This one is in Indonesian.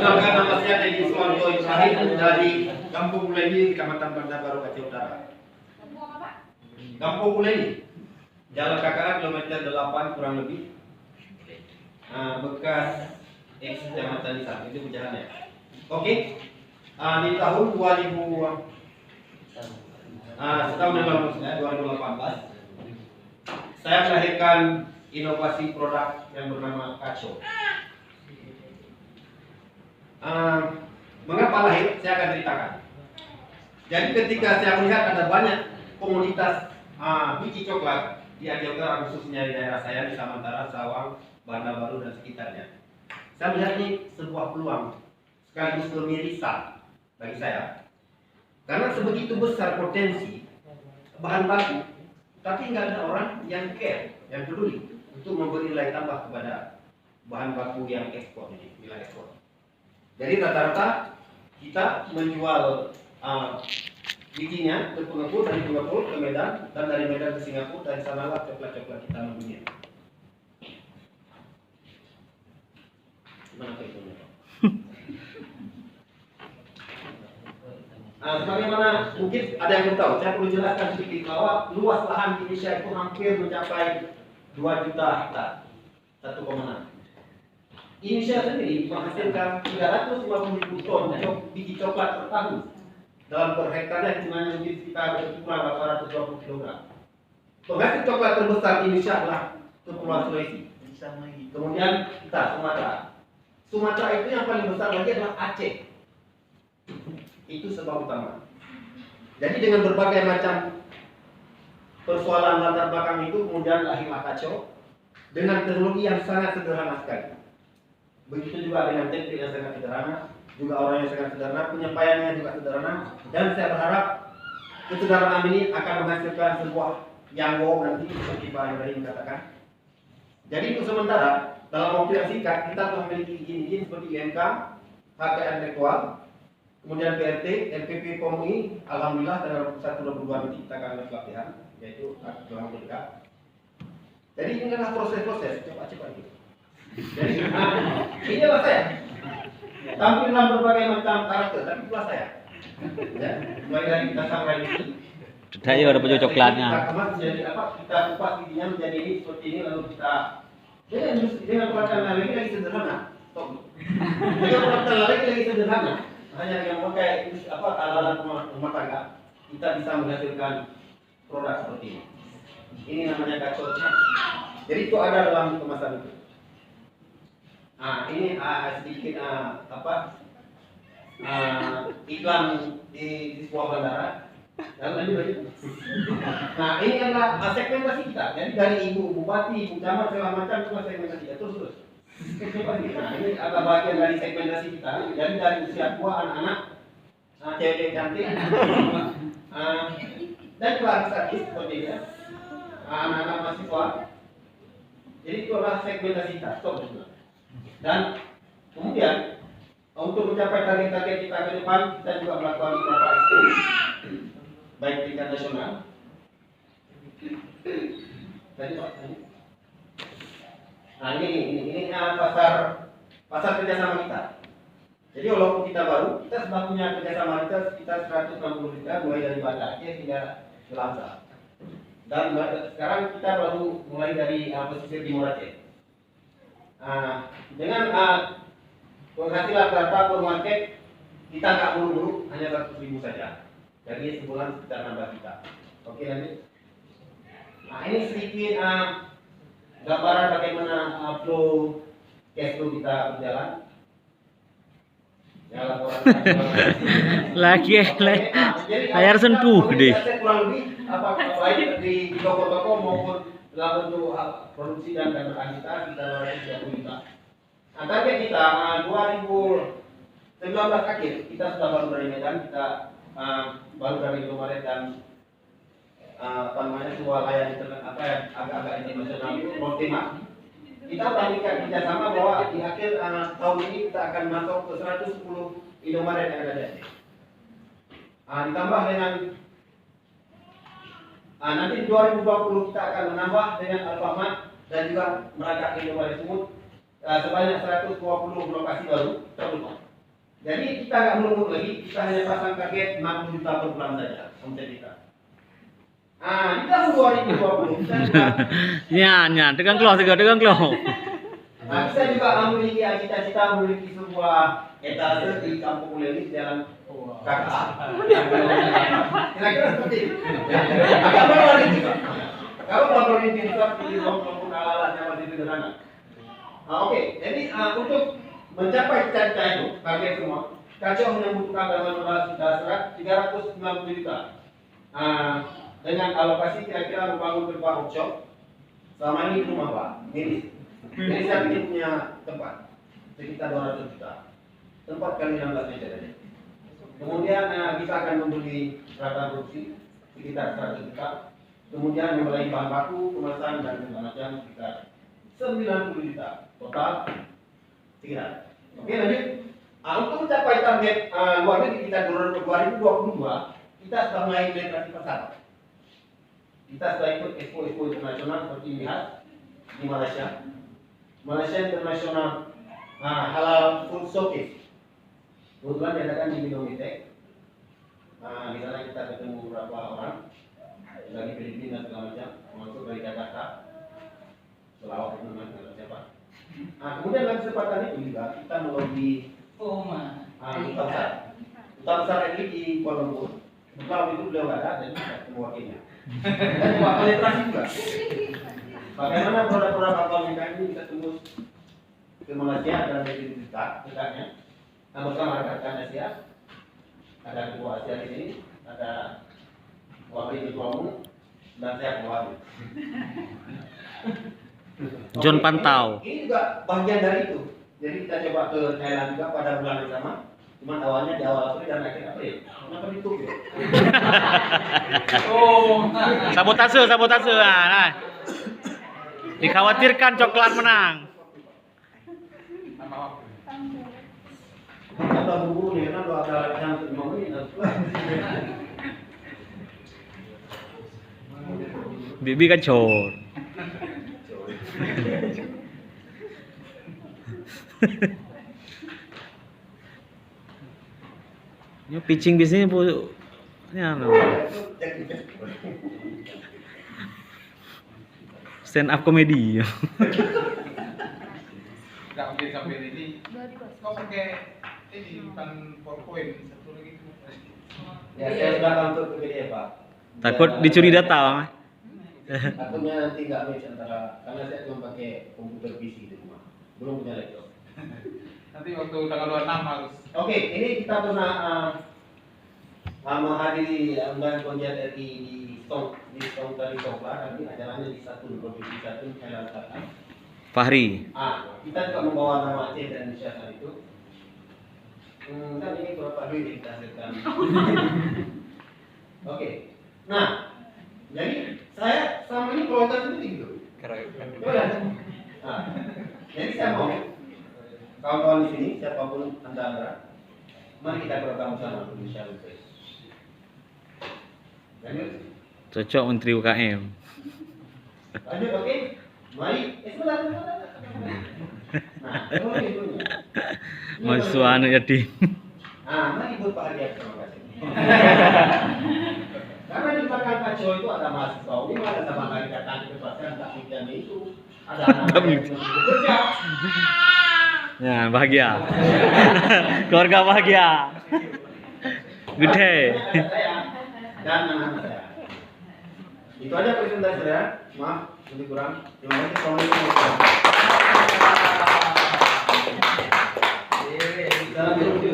Perkenalkan, nama saya Teddy Suwanto Ibrahim dari Kampung Uleni, Kecamatan Banda Baru, Aceh Utara. Kampung Uleni, Jalan KKA kilometer 8 kurang lebih. Bekas ex Kecamatan Nisan, itu jalannya. Oke. Di tahun 2000 setahun yang lalu, 2018, saya melahirkan inovasi produk yang bernama Kaco. Mengapa lahir? Saya akan ceritakan. Jadi ketika saya melihat ada banyak komoditas biji coklat di Aceh Utara, khususnya di daerah saya di Samantara, Sawang, Banda Baru dan sekitarnya, saya melihat ini sebuah peluang sekaligus kemirisan bagi saya. Karena sebegitu besar potensi bahan baku, tapi nggak ada orang yang care, yang peduli untuk memberi nilai tambah kepada bahan baku yang ekspor ini, nilai ekspor. Jadi rata-rata kita menjual bijinya ke pengepul, dari pengepul ke Medan, dan dari Medan ke Singapura, dari sanalah coklat-coklat kita mendunia. Mana teleponnya? Sebagaimana mungkin ada yang belum tahu, saya perlu jelaskan sedikit bahwa luas lahan di Indonesia itu hampir mencapai 2 juta hektar, 1,6. Indonesia sendiri menghasilkan 350.000 ton biji coklat per tahun. Dalam per hektarnya hitungannya mungkin sekitar kurang 820 kg. Penghasil coklat terbesar di Indonesia adalah Kepulauan Sulawesi. Kemudian kita Sumatera. Sumatera itu yang paling besar lagi adalah Aceh. Itu sebab utama. Jadi dengan berbagai macam persoalan latar belakang itu kemudian lahirlah Kaco dengan teknologi yang sangat sederhana sekali. Begitu juga dengan teknik yang sangat sederhana, juga orang yang sangat sederhana, penyampaiannya juga sederhana, dan saya berharap kesederhanaan ini akan menghasilkan sebuah yang wow nanti seperti Pak Ibrahim katakan. Jadi untuk sementara dalam waktu yang singkat kita telah memiliki izin-izin seperti UMK, hak intelektual, kemudian PRT, LPP POMI, alhamdulillah dalam pusat perguruan nanti kita akan melakukan pelatihan, yaitu dalam dekat. Jadi ini adalah proses-proses cepat-cepat gitu. Jadi inilah saya. Tampil dalam berbagai macam karakter, tapi itulah saya. Ya, mulai dari kita sangrai ini. Saya ada baju coklatnya. Kita kemas menjadi apa? Kita kupas bijinya menjadi ini seperti ini, lalu kita dengan peralatan lagi sederhana. Dengan peralatan lagi sederhana. Hanya dengan memakai alat rumah tangga, kita bisa menghasilkan produk seperti ini. Ini namanya Kaco. Jadi itu ada dalam kemasan itu. Ini sedikit iklan di sebuah bandara. Lalu lanjut lagi. Nah ini adalah segmentasi kita. Jadi dari ibu bupati, ibu camat segala macam itu segmentasi kita terus. Nah ini adalah bagian dari segmentasi kita. Jadi dari usia tua anak-anak, cewek cantik, dan juga artis seperti ini, anak-anak mahasiswa. Jadi itu adalah segmentasi kita. Stop juga. Dan kemudian untuk mencapai target-target kita ke depan, kita juga melakukan beberapa ekspor, baik tingkat nasional. Tadi Pak. Nah ini pasar kerjasama kita. Jadi walaupun kita baru, kita sudah punya kerjasama kita sekitar 160 juta mulai dari Banda Aceh hingga Selamsa. Dan sekarang kita baru mulai dari pesisir Timur Aceh. Dengan penghasilan rata per market kita nggak buru-buru, hanya 100.000 saja. Jadi sebulan sekitar 16 juta. Oke lanjut. Nah ini sedikit gambaran bagaimana flow cash flow kita berjalan. Ya laporan. Lagi layar sentuh deh. Kurang lebih baik di toko-toko maupun dalam bentuk produksi dan berlanjutan kita 230 juta. Nah target kita 2019 akhir kita sudah baru dari Medan, kita baru dari Indomaret dan sebuah layanan internet agak-agak internasional itu Montima. Kita berikan kerjasama bahwa di akhir tahun ini kita akan masuk ke 110 Indomaret yang ada di Aceh. Ditambah dengan nanti 2020 kita akan menambah dengan Alfamart dan juga merangkak Indomaret Sumut sebanyak 120 lokasi baru terbuka. Jadi kita nggak melungut lagi, kita hanya pasang target 60 juta per bulan saja omset kita. Di tahun 2020 kita juga, Ya, tegang keloh, tegang keloh. kita juga memiliki cita-cita memiliki sebuah etase di Kampung Uleli Jalan KKA. Kira-kira seperti itu. Agak berlari juga. Kalau berlari juga di maupun alat-alatnya masih sederhana. Oke, jadi untuk mencapai cita-cita itu, target semua, Kacau membutuhkan dana modal dasar 390 juta. Dengan alokasi kira-kira membangun tempat workshop. Selama ini rumah Pak, ini. Jadi saya ingin punya tempat sekitar 200 juta. Tempat kali 16 meter aja. Kemudian kita akan membeli peralatan produksi sekitar 100 juta. Kemudian memulai bahan baku, kemasan dan segala macam sekitar 90 juta total sekitar. Oke, lanjut. Untuk mencapai target luar negeri kita 2022, kita sudah mulai penetrasi pasar. Kita sudah ikut expo internasional seperti lihat di Malaysia International Halal Food Showcase. Kebetulan diadakan di Bidong Itek. Di sana kita ketemu beberapa orang dari Filipina dan segala macam, termasuk dari Jakarta, Sulawesi dan siapa. Kemudian dalam kesempatan itu juga kita melobi duta besar RI di Kuala Lumpur. Setelah itu beliau ada dan kita ketemu wakilnya. Dan buat penetrasi juga. Bagaimana produk-produk kapal ikan ini bisa tembus ke Malaysia dan menjadi dekatnya. Bersama rekan Asia, ada ketua Asia di sini, ada wakil ketua umum dan saya keluar. John Pantau. Ini juga bagian dari itu. Jadi kita coba ke Thailand juga pada bulan yang sama. Cuma awalnya di awal April dan akhir April. Kenapa di Tokyo? Sabotase. Nah. Dikhawatirkan coklat menang. Kita buru-buru nih, karena ada yang 5 menit. Bibi kacau. Ini pitching bisnisnya bu, ini ano? Stand up comedy. Nggak mungkin sampai ini. Kau pakai ini bukan PowerPoint satu lagi itu. Ya saya sudah kantor ke dia Pak. Takut dicuri data, Bang. Takutnya nanti nggak match antara, karena saya cuma pakai komputer PC di rumah, belum punya laptop. Nanti waktu tanggal 26 harus. Oke, ini kita pernah menghadiri undangan Konjian RI di Stong dari Sokla, nanti acaranya di Provinsi Satun, Thailand Selatan. Fahri. Kita juga membawa nama Aceh dan Indonesia saat itu. Kan ini berapa duit yang kita hasilkan. Oke, nah, jadi saya selama ini prioritas itu gitu. Jadi saya mau kawan-kawan di sini, siapapun Anda, mari kita bergabung sama Indonesia Lupes. Lanjut. Cocok Menteri UKM. Lanjut, oke? Mari, sebentar. Nah, dulu. Mahasiswa anak yatim. Mari buat bahagia sama kasih. Karena di belakang Kacau itu ada mahasiswa, ini ada sama kali datang ke pasar, tak mikirnya itu. Ada anak yang bekerja. Ya, bahagia. Keluarga bahagia. Gede. Dan anak saya. Itu aja presentasi saya. Maaf, lebih kurang. Terima kasih. Assalamualaikum.